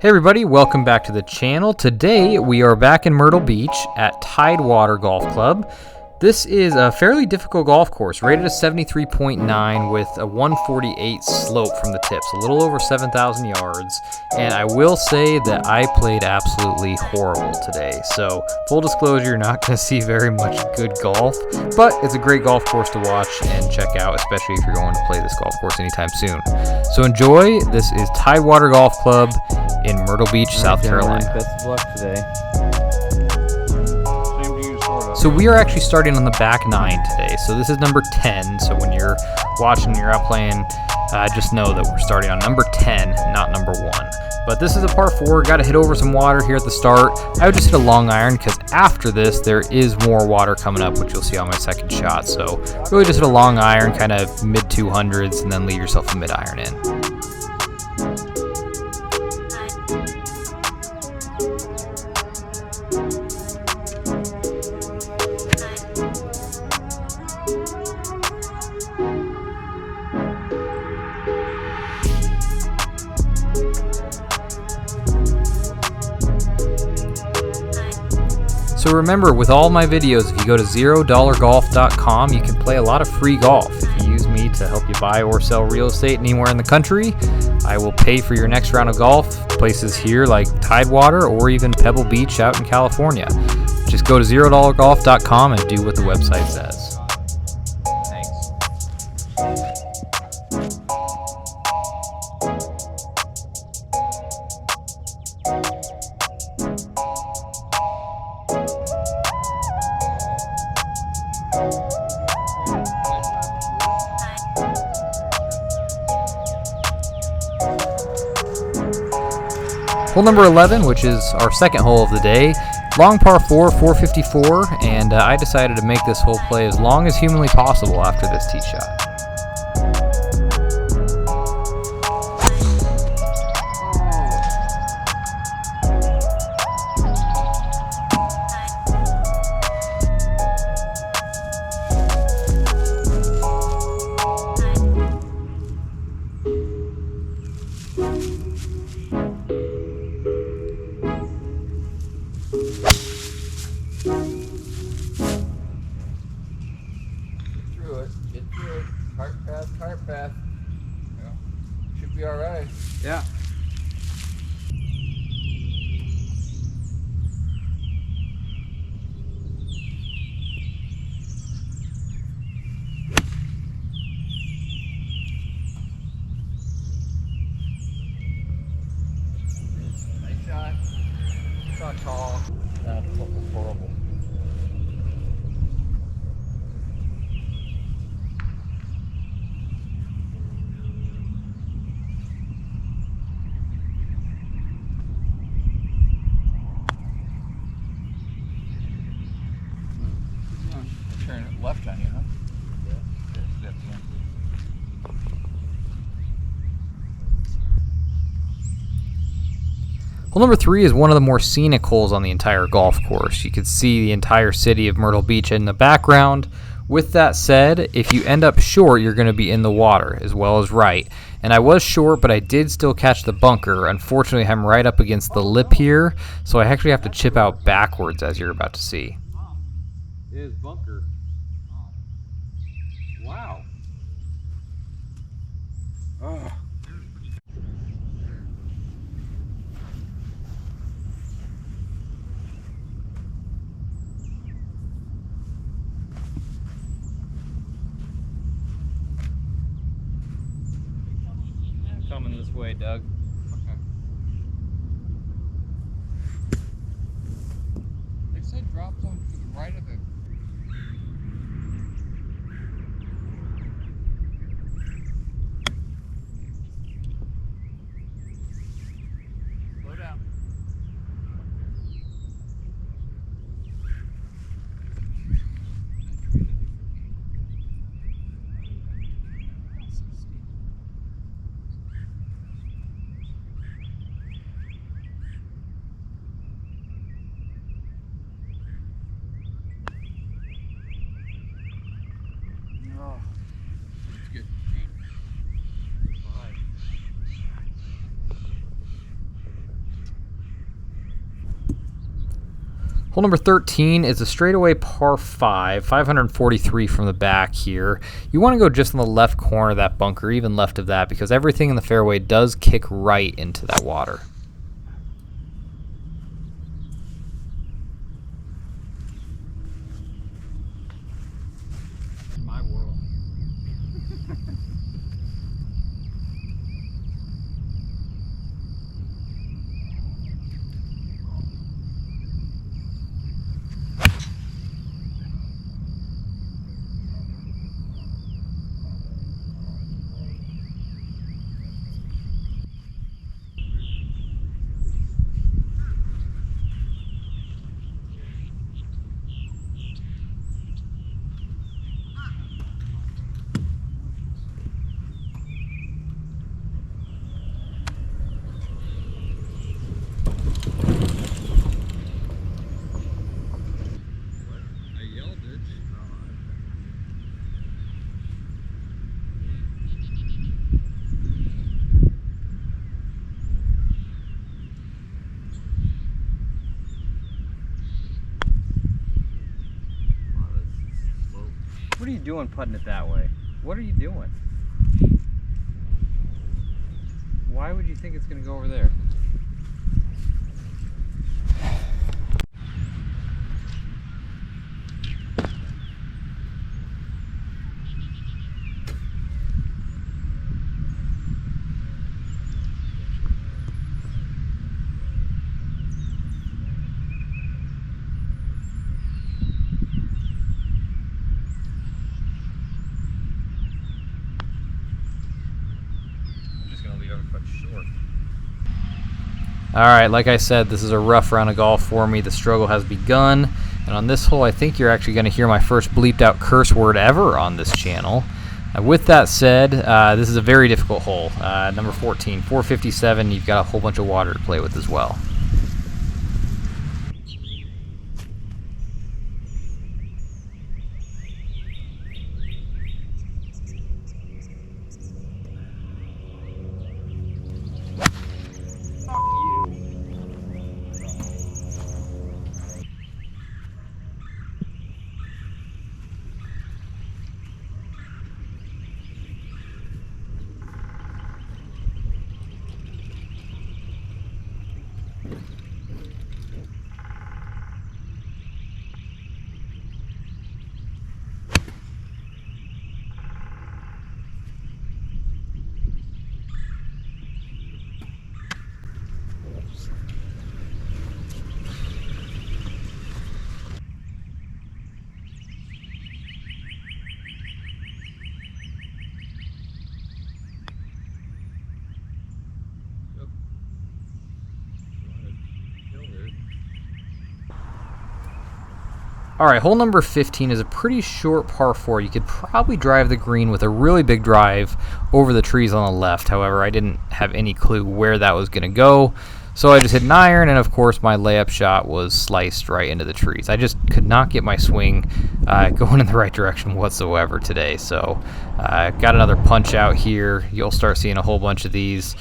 Hey everybody, welcome back to the channel. Today we are back in Myrtle Beach at Tidewater Golf Club. This is a fairly difficult golf course, rated a 73.9 with a 148 slope from the tips, a little over 7,000 yards. And I will say that I played absolutely horrible today. So full disclosure, you're not going to see very much good golf, but it's a great golf course to watch and check out, especially if you're going to play this golf course anytime soon. So enjoy. This is Tidewater Golf Club in Myrtle Beach, South Carolina. Best of luck today. So we are actually starting on the back 9 today. So this is number 10. So when you're watching, you're out playing, just know that we're starting on number 10, not number 1. But this is a par 4. Got to hit over some water here at the start. I would just hit a long iron because after this there is more water coming up, which you'll see on my second shot. So really just hit a long iron, kind of mid 200s, and then leave yourself a mid iron in. So remember, with all my videos, if you go to $0golf.com, you can play a lot of free golf. If you use me to help you buy or sell real estate anywhere in the country, I will pay for your next round of golf, places here like Tidewater or even Pebble Beach out in California. Just go to $0golf.com and do what the website says. Hole number 11, which is our second hole of the day, long par 4, 454, and I decided to make this hole play as long as humanly possible after this tee shot. Get through it. Cart path. Yeah. Should be alright. Yeah. Nice shot. It's not tall. That's horrible. Turn it left on you, huh? Yeah. Hole number 3 is one of the more scenic holes on the entire golf course. You can see the entire city of Myrtle Beach in the background. With that said, if you end up short, you're going to be in the water as well as right. And I was short, but I did still catch the bunker. Unfortunately, I'm right up against the lip here, so I actually have to chip out backwards, as you're about to see. It is bunker. Wow. Oh. Coming this way, Doug. Okay. They said drop zone to the right of the. Slow down. Hole number 13 is a straightaway par 5, 543 from the back here. You want to go just on the left corner of that bunker, even left of that, because everything in the fairway does kick right into that water. My world. What are you doing putting it that way? What are you doing? Why would you think it's going to go over there? Alright, like I said, this is a rough round of golf for me. The struggle has begun. And on this hole, I think you're actually going to hear my first bleeped out curse word ever on this channel. With that said, this is a very difficult hole. Number 14, 457, you've got a whole bunch of water to play with as well. Alright, hole number 15 is a pretty short par 4. You could probably drive the green with a really big drive over the trees on the left. However, I didn't have any clue where that was going to go. So I just hit an iron, and of course my layup shot was sliced right into the trees. I just could not get my swing going in the right direction whatsoever today. So got another punch out here. You'll start seeing a whole bunch of these.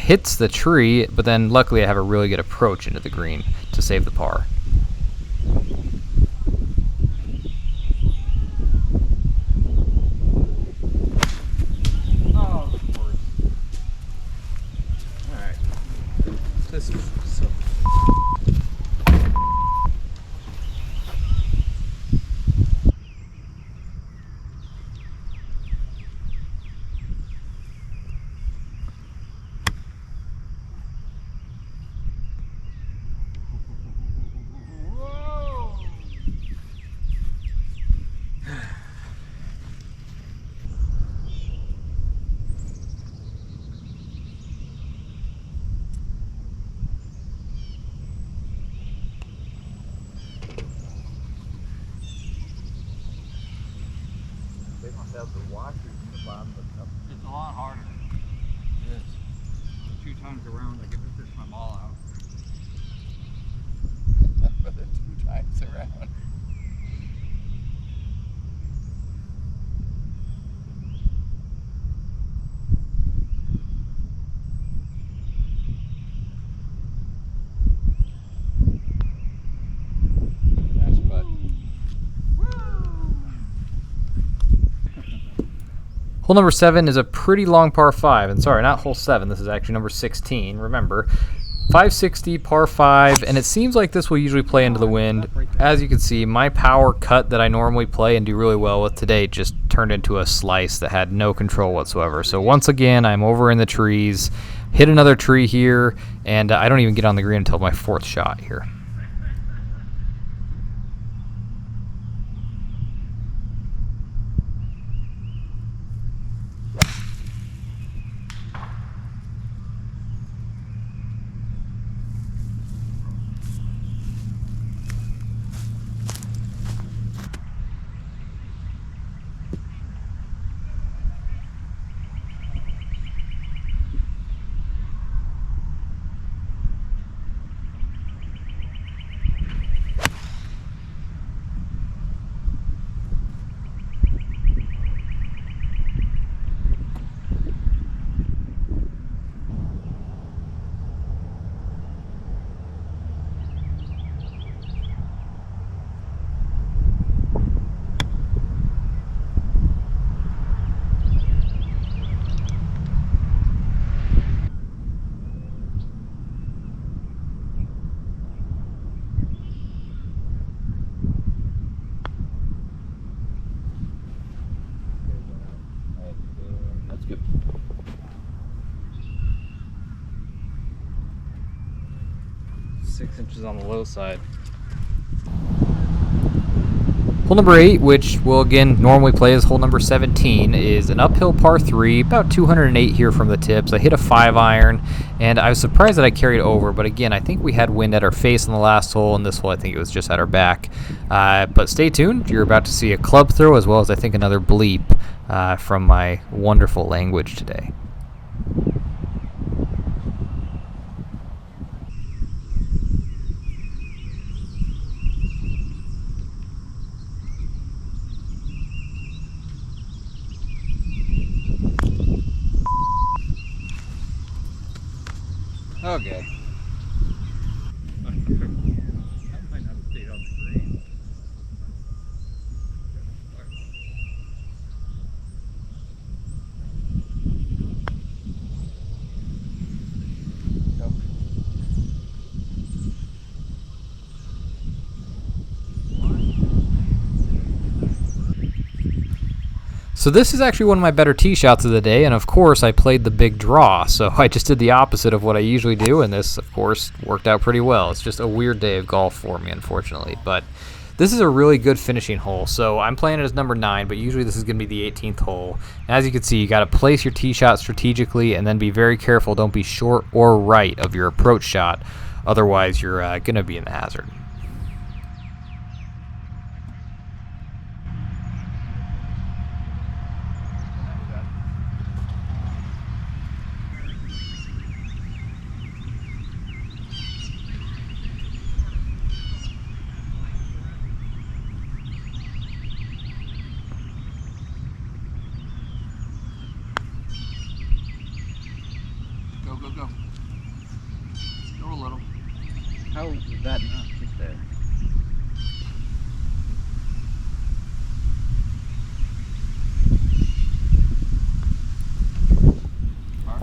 Hits the tree, but then luckily I have a really good approach into the green to save the par. They must have the washers in the bottom of the cup. It's a lot harder. It is. 2 times around, I get to fish my ball out. For the 2 times around. Hole number 7 is a pretty long par 5, and sorry, not hole 7, this is actually number 16, remember. 560 par 5, and it seems like this will usually play into the wind. As you can see, my power cut that I normally play and do really well with today just turned into a slice that had no control whatsoever. So once again, I'm over in the trees, hit another tree here, and I don't even get on the green until my 4th shot here. That's good. Six inches on the low side. Hole number 8, which will again normally play as hole number 17, is an uphill par 3, about 208 here from the tips. I hit a 5-iron, and I was surprised that I carried over, but again, I think we had wind at our face on the last hole, and this hole I think it was just at our back. But stay tuned, you're about to see a club throw as well as I think another bleep from my wonderful language today. Okay. I might not have stayed on the green. Go. So this is actually one of my better tee shots of the day, and of course I played the big draw, so I just did the opposite of what I usually do, and this of course worked out pretty well. It's just a weird day of golf for me, unfortunately, but this is a really good finishing hole. So I'm playing it as number 9, but usually this is going to be the 18th hole. And as you can see, you got to place your tee shot strategically and then be very careful. Don't be short or right of your approach shot, otherwise you're going to be in the hazard. Go, go, go. Go a little. How did that not get there?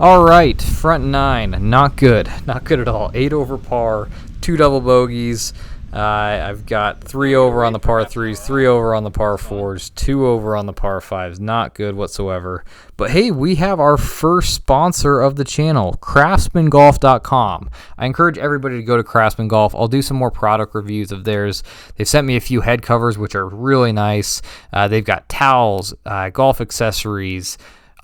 All right, front 9, not good. Not good at all. 8 over par, 2 double bogeys. I've got 3 over on the par 3s, 3 over on the par 4s, 2 over on the par 5s. Not good whatsoever. But hey, we have our first sponsor of the channel, craftsmangolf.com. I encourage everybody to go to Craftsman Golf. I'll do some more product reviews of theirs. They've sent me a few head covers, which are really nice. They've got towels, golf accessories,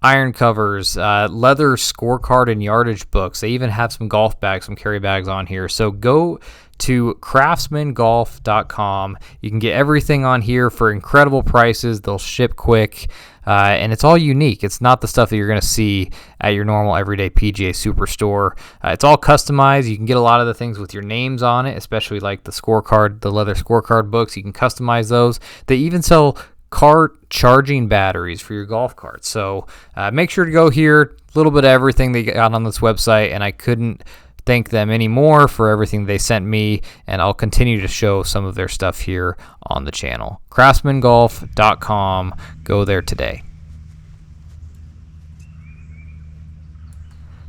iron covers, leather scorecard and yardage books. They even have some golf bags, some carry bags on here. So go to craftsmangolf.com. You can get everything on here for incredible prices. They'll ship quick, and it's all unique. It's not the stuff that you're going to see at your normal everyday PGA Superstore. It's all customized. You can get a lot of the things with your names on it, especially like the scorecard, the leather scorecard books. You can customize those. They even sell cart charging batteries for your golf cart. So make sure to go here. A little bit of everything they got on this website, and I couldn't thank them anymore for everything they sent me, and I'll continue to show some of their stuff here on the channel. craftsmangolf.com. Go there today.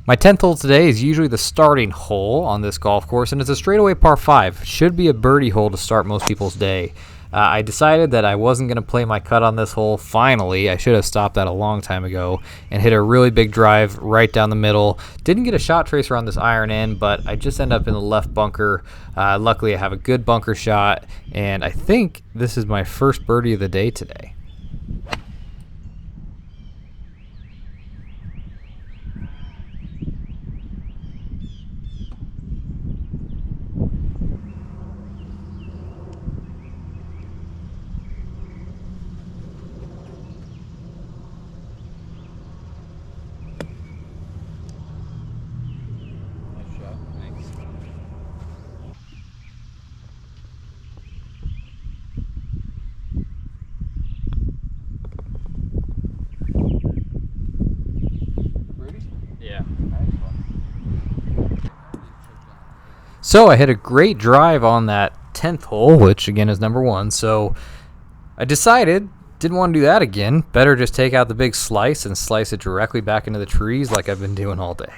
My 10th hole today is usually the starting hole on this golf course, and it's a straightaway par 5. Should be a birdie hole to start most people's day. I decided that I wasn't going to play my cut on this hole. Finally, I should have stopped that a long time ago and hit a really big drive right down the middle. Didn't get a shot tracer on this iron in, but I just end up in the left bunker. Luckily, I have a good bunker shot, and I think this is my first birdie of the day today. So I hit a great drive on that 10th hole, which again is number 1. So I decided, didn't want to do that again. Better just take out the big slice and slice it directly back into the trees like I've been doing all day.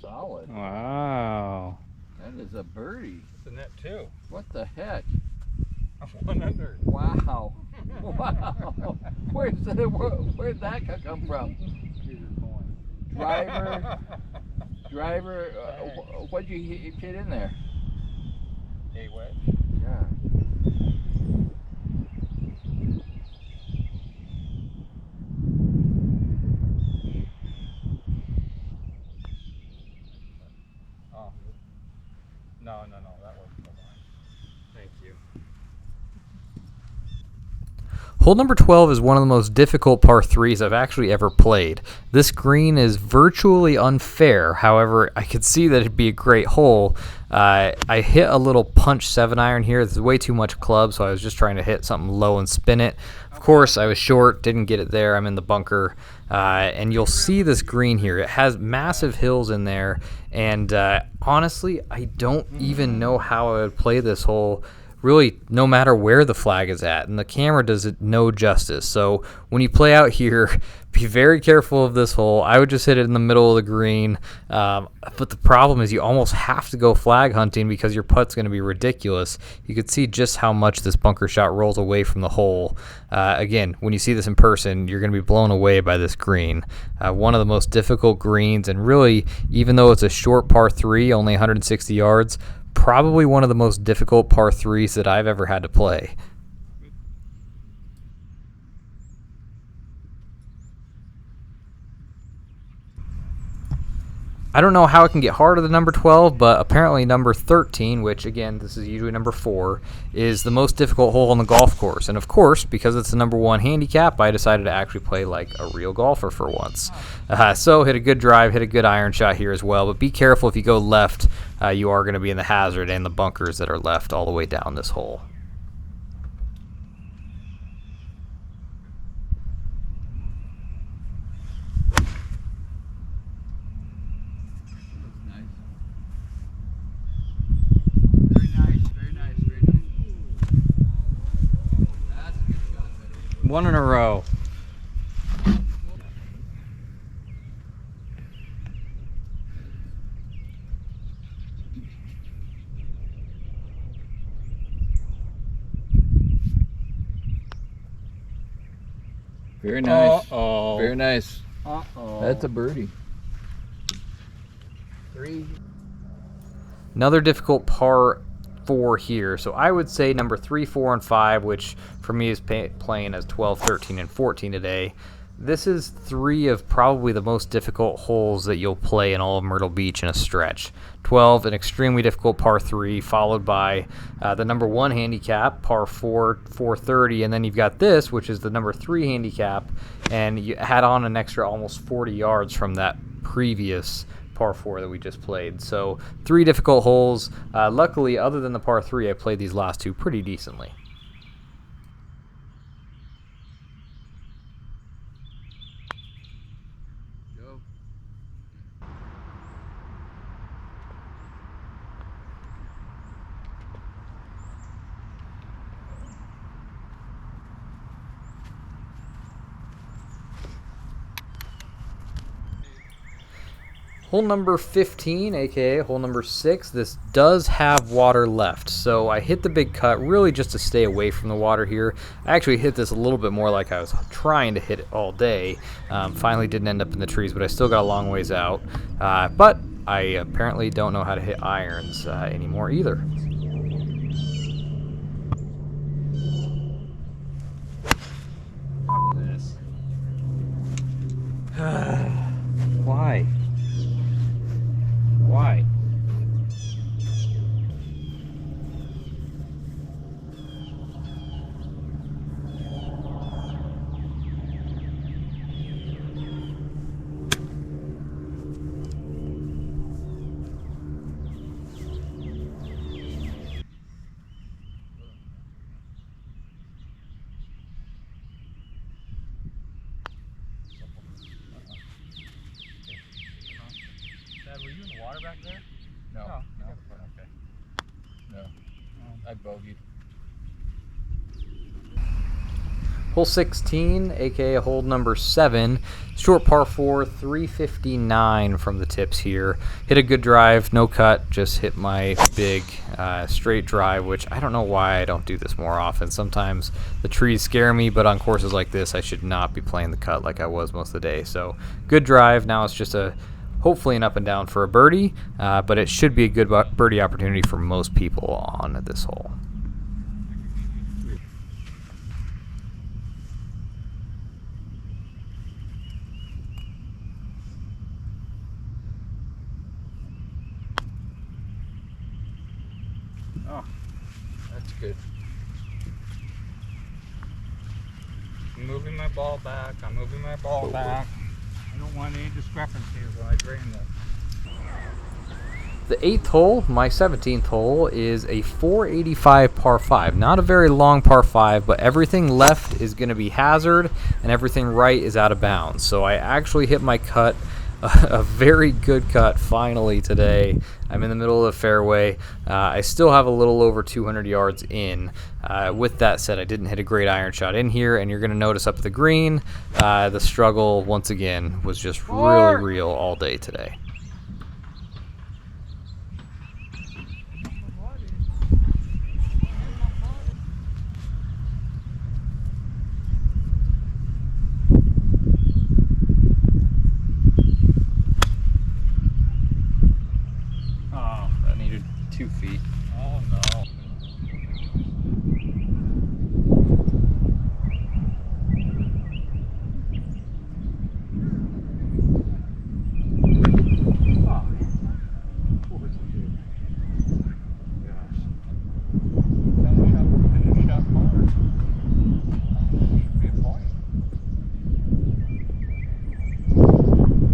Solid. Wow. That is a birdie. It's a net too. What the heck? I'm 100. Wow. Wow. Where'd that come from? Driver, what'd you hit in there? A wedge. Yeah. Oh. No, that wasn't the line. Thank you. Hole number 12 is one of the most difficult par 3s I've actually ever played. This green is virtually unfair. However, I could see that it'd be a great hole. I hit a little punch 7-iron here. This is way too much club, so I was just trying to hit something low and spin it. Of course, I was short, didn't get it there. I'm in the bunker. And you'll see this green here. It has massive hills in there. And honestly, I don't even know how I would play this hole really no matter where the flag is at, and the camera does it no justice. So when you play out here, be very careful of this hole. I would just hit it in the middle of the green, but the problem is you almost have to go flag hunting because your putt's going to be ridiculous. You could see just how much this bunker shot rolls away from the hole. Again, when you see this in person, you're going to be blown away by this green. One of the most difficult greens, and really, even though it's a short par 3, only 160 yards, probably one of the most difficult par 3s that I've ever had to play. I don't know how it can get harder than number 12, but apparently number 13, which again, this is usually number 4, is the most difficult hole on the golf course. And of course, because it's the number 1 handicap, I decided to actually play like a real golfer for once. So hit a good drive, hit a good iron shot here as well, but be careful if you go left, you are going to be in the hazard and the bunkers that are left all the way down this hole. One in a row. Very nice. Uh-oh. Very nice. Uh-oh. That's a birdie. 3. Another difficult par 4 here. So I would say number 3, 4, and 5, which for me is playing as 12, 13, and 14 today. This is 3 of probably the most difficult holes that you'll play in all of Myrtle Beach in a stretch. 12, an extremely difficult par 3, followed by the number 1 handicap, par 4, 430, and then you've got this, which is the number 3 handicap, and you add on an extra almost 40 yards from that previous par 4 that we just played. So 3 difficult holes. Luckily, other than the par 3, I played these last 2 pretty decently. Hole number 15, aka hole number 6, this does have water left. So I hit the big cut really just to stay away from the water here. I actually hit this a little bit more like I was trying to hit it all day. Finally didn't end up in the trees, but I still got a long ways out. But I apparently don't know how to hit irons anymore either. Fuck this. Why? Why? Dad, were you in the water back there? No, Oh, no, okay. no. I bogeyed. Hole 16, aka hole number 7, short par 4, 359 from the tips here. Hit a good drive, no cut, just hit my big straight drive, which I don't know why I don't do this more often. Sometimes the trees scare me, but on courses like this, I should not be playing the cut like I was most of the day. So good drive. Now it's just hopefully an up and down for a birdie, but it should be a good birdie opportunity for most people on this hole. Oh, That's good. I'm moving my ball back. I'm moving my ball back. I don't want any discrepancies when I drain this. The 8th hole, my 17th hole, is a 485 par 5. Not a very long par 5, but everything left is going to be hazard, and everything right is out of bounds. So I actually hit my cut, a very good cut finally today. I'm in the middle of the fairway. I still have a little over 200 yards in. With that said, I didn't hit a great iron shot in here, and you're going to notice up at the green, the struggle, once again, was just really real all day today. Oh, I needed 2 feet. oh no. Oh, what was it, dude? Gosh. Finish up hard. Should be a point.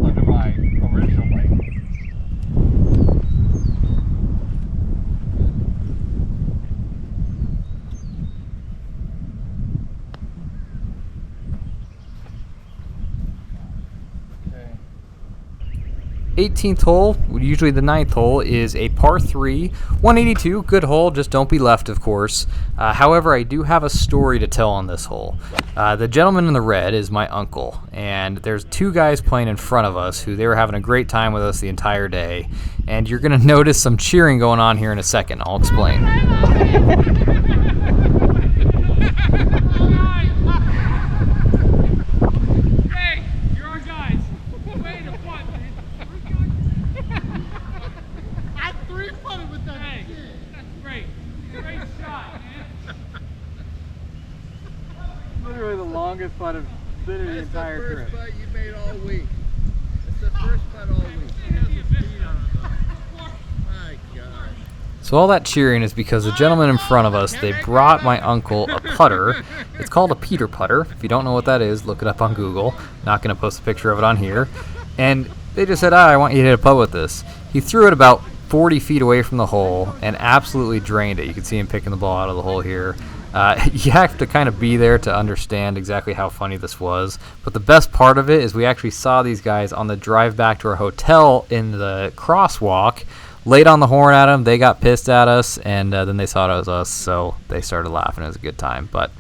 Under my original weight. Okay. 18th hole, usually the 9th hole, is a par 3, 182, good hole, just don't be left, of course. However, I do have a story to tell on this hole. The gentleman in the red is my uncle, and there's 2 guys playing in front of us who they were having a great time with us the entire day, and you're going to notice some cheering going on here in a second. I'll explain. Hey, you're our guys. Wait a what, man? I 3-putted with that shit. That's great. Great shot, man. Literally the longest putt I've bit of the That's entire the trip. first putt you made all week. That's the first putt all week. My God. So all that cheering is because the gentleman in front of us, they brought my uncle a putter. It's called a Peter putter. If you don't know what that is, look it up on Google. Not going to post a picture of it on here. And they just said, I want you to hit a putt with this. He threw it about 40 feet away from the hole and absolutely drained it. You can see him picking the ball out of the hole here. You have to kind of be there to understand exactly how funny this was. But the best part of it is we actually saw these guys on the drive back to our hotel in the crosswalk, laid on the horn at them. They got pissed at us, and then they saw it was us, so they started laughing. It was a good time. But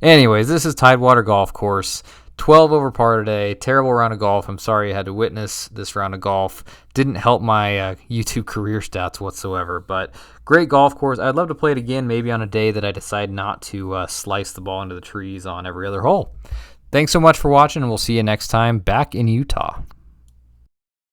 anyways, this is Tidewater Golf Course. 12 over par today. Terrible round of golf. I'm sorry you had to witness this round of golf. Didn't help my YouTube career stats whatsoever, but great golf course. I'd love to play it again, maybe on a day that I decide not to slice the ball into the trees on every other hole. Thanks so much for watching, and we'll see you next time back in Utah.